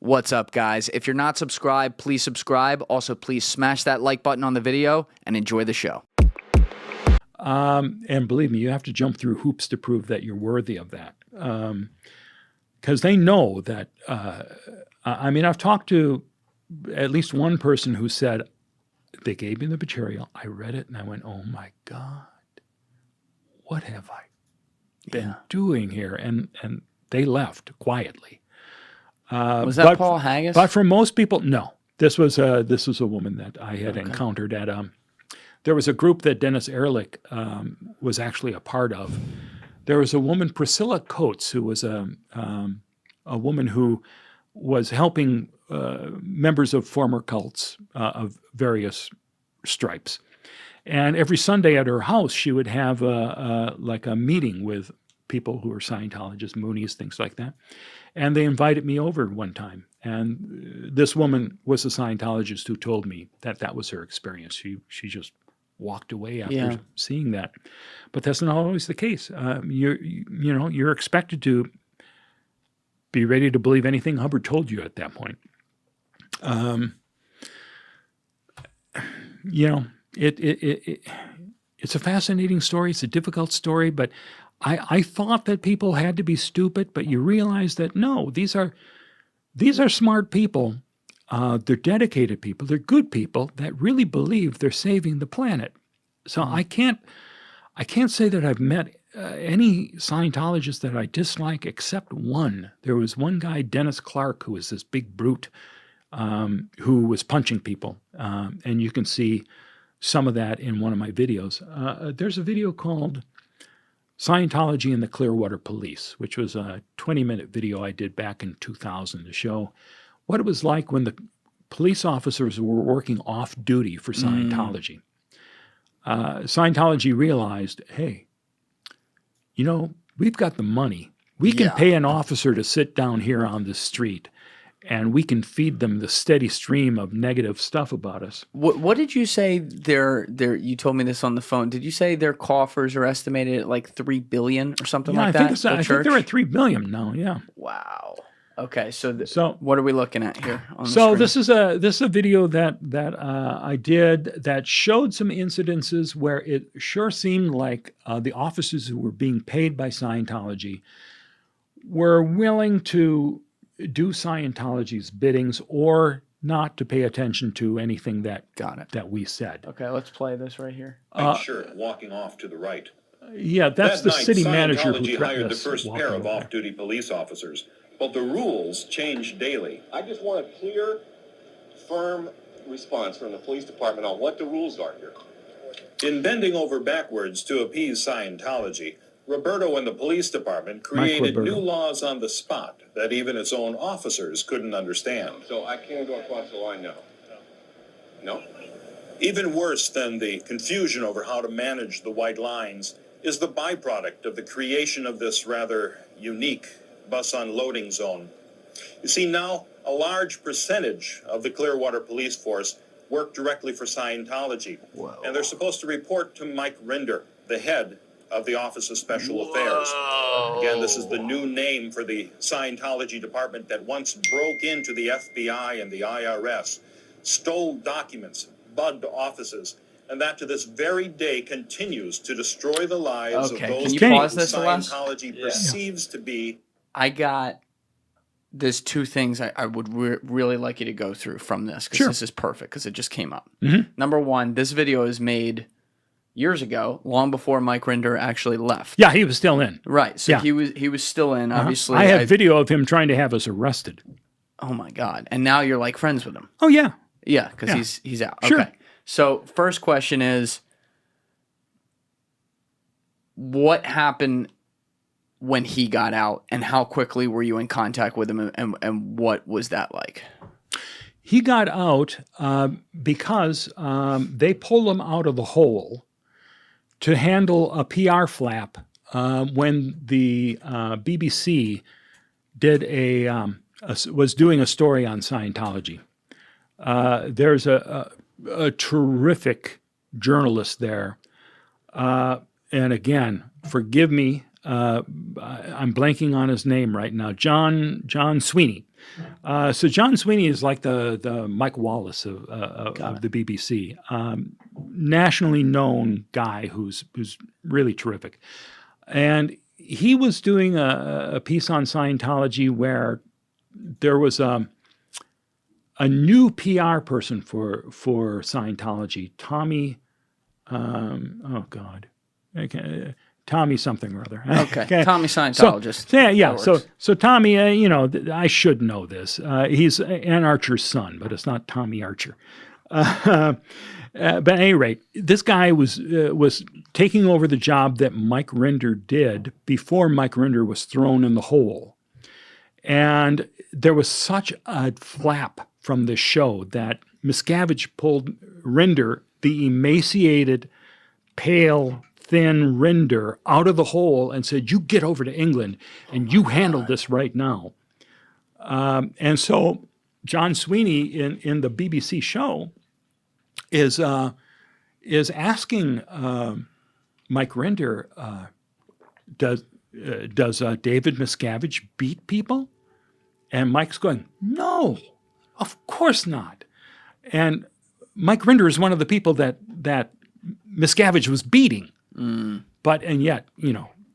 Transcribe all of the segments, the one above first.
What's up, guys? If you're not subscribed, please subscribe. Also, please smash that like button on the video and enjoy the show. And believe me, you have to jump through hoops to prove that you're worthy of that. Because they know that, I mean, I've talked to at least one person who said, they gave me the material, I read it, and I went, oh my God, what have I been doing here? And they left quietly. Was that Paul Haggis? But for most people, no. This was a woman that I had encountered at there was a group that Dennis Ehrlich was actually a part of. There was a woman, Priscilla Coates, who was a woman who was helping members of former cults of various stripes. And every Sunday at her house, she would have like a meeting with people who were Scientologists, Moonies, things like that. And they invited me over one time. And this woman was a Scientologist who told me that that was her experience. She just walked away after seeing that. But that's not always the case. You're expected to be ready to believe anything Hubbard told you at that point. It's a fascinating story. It's a difficult story, but I thought that people had to be stupid, but you realize that no, these are smart people. They're dedicated people. They're good people that really believe they're saving the planet. So I can't say that I've met any Scientologist that I dislike except one. There was one guy, Dennis Clark, who was this big brute who was punching people. And you can see some of that in one of my videos. There's a video called Scientology and the Clearwater Police, which was a 20-minute video I did back in 2000 to show what it was like when the police officers were working off-duty for Scientology. Scientology realized, hey, we've got the money. We can pay an officer to sit down here on the street, and we can feed them the steady stream of negative stuff about us. What did you say you told me this on the phone. Did you say their coffers are estimated at like $3 billion or something like that? I think they're at $3 billion now, yeah. Wow. Okay, so what are we looking at here on the screen? This is a video that I did that showed some incidences where it sure seemed like the officers who were being paid by Scientology were willing to do Scientology's biddings or not to pay attention to anything that we said. Okay, let's play this right here. Shirt walking off to the right. Yeah, that's the city manager who hired the first pair of off-duty police officers. But the rules change daily. I just want a clear, firm response from the police department on what the rules are here. In bending over backwards to appease Scientology, Roberto and the police department created new laws on the spot that even its own officers couldn't understand. So I can't go across the line now? No? Even worse than the confusion over how to manage the white lines is the byproduct of the creation of this rather unique bus unloading zone. You see, now a large percentage of the Clearwater police force work directly for Scientology. Whoa. And they're supposed to report to Mike Rinder, the head of the Office of Special Affairs. Again, this is the new name for the Scientology department that once broke into the FBI and the IRS, stole documents, bugged offices, and that to this very day continues to destroy the lives of those who Scientology perceives to be. There's two things I would really like you to go through from this, because this is perfect, because it just came up. Number one, this video is made years ago, long before Mike Rinder actually left. Yeah, he was still in. Right, so he was still in, obviously. I have video of him trying to have us arrested. Oh my God, and now you're like friends with him. Oh yeah. Yeah, because he's out. Sure. Okay, so first question is, what happened when he got out, and how quickly were you in contact with him, and what was that like? He got out because they pulled him out of the hole to handle a PR flap when the BBC did was doing a story on Scientology. There's a terrific journalist there, and again, forgive me I'm blanking on his name right now. John Sweeney. So John Sweeney is like the Mike Wallace of the BBC. Nationally known guy who's really terrific. And he was doing a piece on Scientology where there was a new PR person for Scientology, Tommy. Tommy something or other. Okay. Tommy Scientologist. So Tommy, I should know this. He's Ann Archer's son, but it's not Tommy Archer. But at any rate, this guy was taking over the job that Mike Rinder did before Mike Rinder was thrown in the hole. And there was such a flap from the show that Miscavige pulled Rinder, the emaciated, pale, thin Rinder, out of the hole and said, "You get over to England and you handle this right now." And so John Sweeney in the BBC show is asking Mike Rinder, does David Miscavige beat people? And Mike's going, "No, of course not." And Mike Rinder is one of the people that Miscavige was beating. And yet,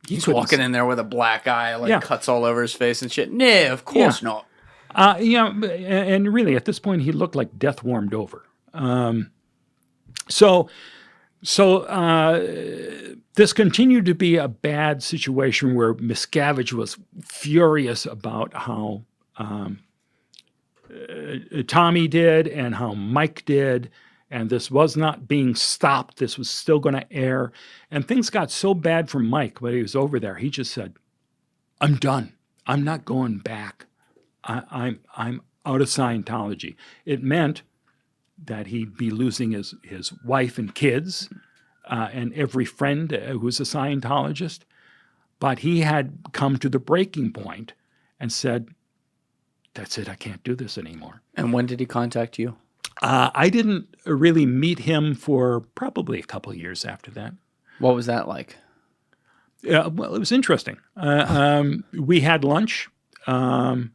he's walking in there with a black eye, cuts all over his face and shit. Nah, of course not. And really, at this point, he looked like death warmed over. So this continued to be a bad situation where Miscavige was furious about how Tommy did and how Mike did. And this was not being stopped. This was still going to air. And things got so bad for Mike when he was over there. He just said, "I'm done. I'm not going back. I'm out of Scientology." It meant that he'd be losing his wife and kids and every friend who was a Scientologist. But he had come to the breaking point and said, "That's it. I can't do this anymore." And when did he contact you? I didn't really meet him for probably a couple of years after that. What was that like? Well, it was interesting. We had lunch and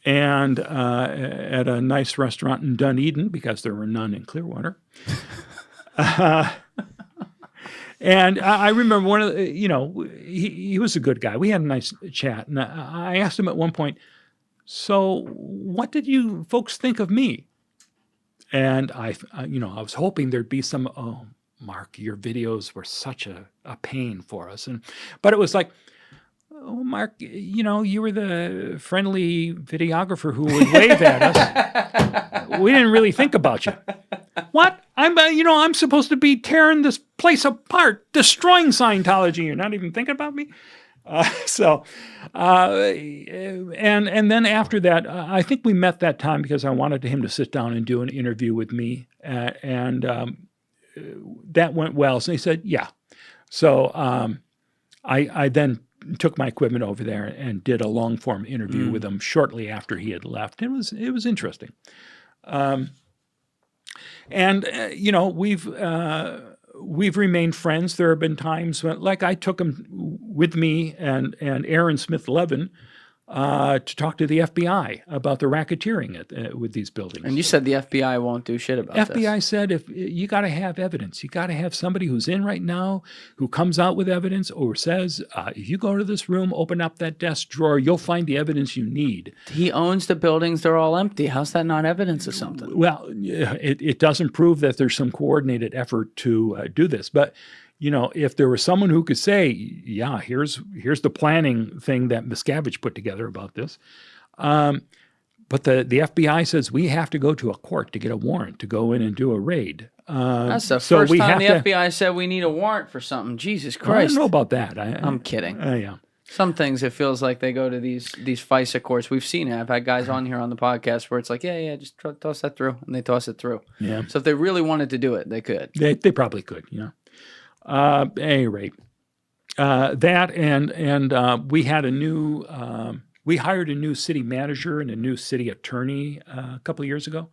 at a nice restaurant in Dunedin because there were none in Clearwater. And I remember one of the, he was a good guy. We had a nice chat. And I asked him at one point, "So what did you folks think of me?" And I was hoping there'd be some, "Oh, Mark, your videos were such a pain for us." But it was like, "Oh, Mark, you were the friendly videographer who would wave at us. We didn't really think about you." "What? I'm supposed to be tearing this place apart, destroying Scientology. You're not even thinking about me?" And then after that, I think we met that time because I wanted him to sit down and do an interview with me, and that went well. So he said, "Yeah." So I then took my equipment over there and did a long form interview with him shortly after he had left. It was interesting, we've remained friends. There have been times when, like, I took him with me and Aaron Smith-Levin to talk to the FBI about the racketeering with these buildings. And you said the FBI won't do shit about this. FBI said, if you got to have evidence, you got to have somebody who's in right now who comes out with evidence or says, if you go to this room, open up that desk drawer, you'll find the evidence you need. He owns the buildings. They're all empty. How's that not evidence of something? Well, it doesn't prove that there's some coordinated effort to do this. But if there was someone who could say, "Yeah, here's the planning thing that Miscavige put together about this," but the FBI says we have to go to a court to get a warrant to go in and do a raid. That's the first time the FBI said we need a warrant for something. Jesus Christ! I don't know about that. I'm kidding. Yeah. Some things it feels like they go to these FISA courts. We've seen it. I've had guys on here on the podcast where it's like, yeah, just toss that through, and they toss it through. Yeah. So if they really wanted to do it, they could. They probably could. At any rate, that and we had we hired a new city manager and a new city attorney a couple of years ago,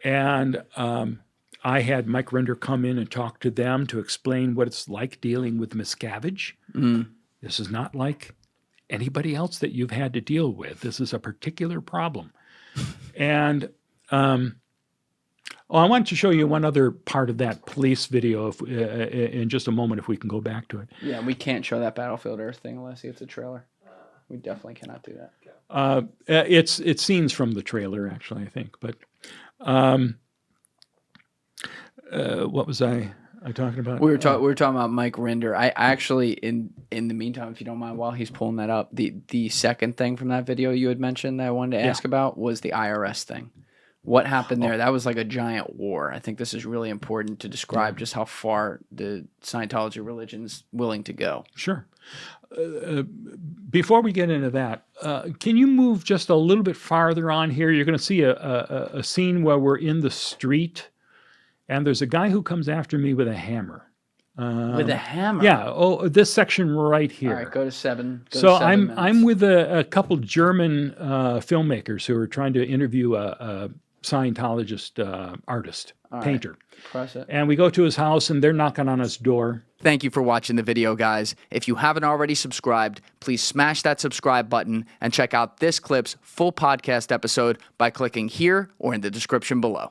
and I had Mike Rinder come in and talk to them to explain what it's like dealing with Miscavige. This is not like anybody else that you've had to deal with. This is a particular problem. And I want to show you one other part of that police video in just a moment, if we can go back to it. Yeah, we can't show that Battlefield Earth thing unless it's a trailer. We definitely cannot do that. It's scenes from the trailer, actually, I think. But what was I talking about? We were talking about Mike Rinder. I actually, in the meantime, if you don't mind, while he's pulling that up, the second thing from that video you had mentioned that I wanted to ask about was the IRS thing. What happened there? That was like a giant war. I think this is really important to describe just how far the Scientology religion's willing to go. Sure. Before we get into that, can you move just a little bit farther on here? You're going to see a scene where we're in the street, and there's a guy who comes after me with a hammer. With a hammer? Yeah. Oh, this section right here. All right, go to 7. I'm with a couple German filmmakers who are trying to interview a Scientologist artist, painter. Press it. And we go to his house, and they're knocking on his door. Thank you for watching the video, guys. If you haven't already subscribed, please smash that subscribe button and check out this clip's full podcast episode by clicking here or in the description below.